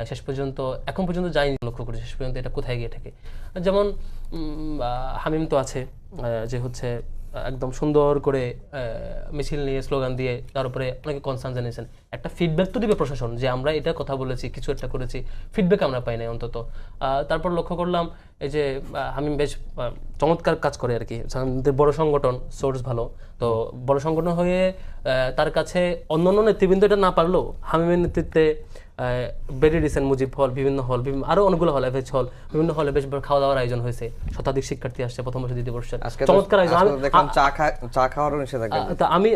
শেষ পর্যন্ত এখন পর্যন্ত যাইনি, লক্ষ্য করি শেষ পর্যন্ত এটা কোথায় গিয়ে থাকে। যেমন হামিম তো আছে যে হচ্ছে একদম সুন্দর করে মিছিল নিয়ে স্লোগান দিয়ে তার উপরে অনেকে কনসার্ন জানিয়েছেন। একটা ফিডব্যাক তো দিবে প্রশাসন যে আমরা এটা কথা বলেছি, কিছু একটা করেছি, ফিডব্যাক আমরা পাই নাই অন্তত। তারপর লক্ষ্য করলাম এই যে হামিম বেশ চমৎকার কাজ করে আর কি, আমাদের বড় সংগঠন, সোর্স ভালো, তো বড় সংগঠন হয়ে তার কাছে অন্যান্য নেতৃবৃন্দ এটা না পারলেও হামিমের নেতৃত্বে ভেরি রিসেন্ট মুজিব হল, বিভিন্ন হল, আরো অনেকগুলো হল, এফএচ হল, বিভিন্ন হলে বেশ খাওয়া দাওয়ার আয়োজন হয়েছে। শতাধিক শিক্ষার্থী আসছে প্রথম বর্ষ দ্বিতীয় বর্ষের, চমৎকার আয়োজন। চা খাওয়ারও নিষেধাজ্ঞা। আমি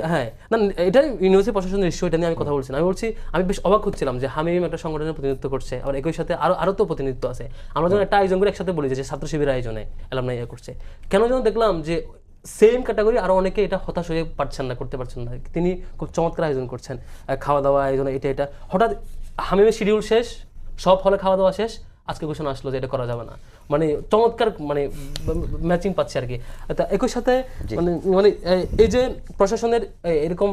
না এটা ইউনিভার্সিটি প্রশাসনের ইস্যু, এটা নিয়ে আমি কথা বলছি না। আমি বলছি আমি বেশ অবাক হচ্ছিলাম যে হামিম একটা সংগঠনের প্রতিনিধিত্ব করছে, আর একই সাথে আরো তো প্রতিনিধিত্ব আছে। আমরা যখন একটা আয়োজন করে একসাথে বলি যে ছাত্র শিবির আয়োজনে অ্যালামনাই করছে, কেন যেন দেখলাম যে সেম ক্যাটাগরি আরো অনেকে এটা হতাশ হয়ে পারছেন না, করতে পারছেন না। তিনি খুব চমৎকার আয়োজন করছেন, খাওয়া দাওয়া আয়োজন, এটা হঠাৎ হামিমের শিডিউল শেষ, সব হলে খাওয়া দাওয়া শেষ, আজকে ঘোষণা আসলো যে এটা করা যাবে না। মানে চমৎকার, মানে ম্যাচিং পাচ্ছে আর কি। একই সাথে মানে এই যে প্রশাসনের এরকম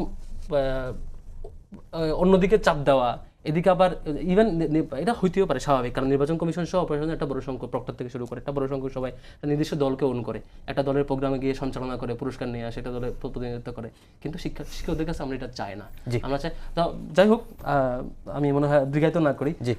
অন্যদিকে চাপ দেওয়া, এদিকে আবার ইভেন এটা হইতেও পারে স্বাভাবিক, কারণ নির্বাচন কমিশন সহ প্রশাসনের একটা বড় সংখ্যক, প্রক্টর থেকে শুরু করে একটা বড় সংখ্যক সবাই নির্দিষ্ট দলকে ওন করে, একটা দলের প্রোগ্রামে গিয়ে সঞ্চালনা করে, পুরস্কার নিয়ে আসে, একটা দলের প্রতিনিধিত্ব করে। কিন্তু শিক্ষকদের কাছে আমরা এটা চাই না, আমরা চাই। যাই হোক, আমি মনে হয় দীর্ঘায়িত না করি। জি।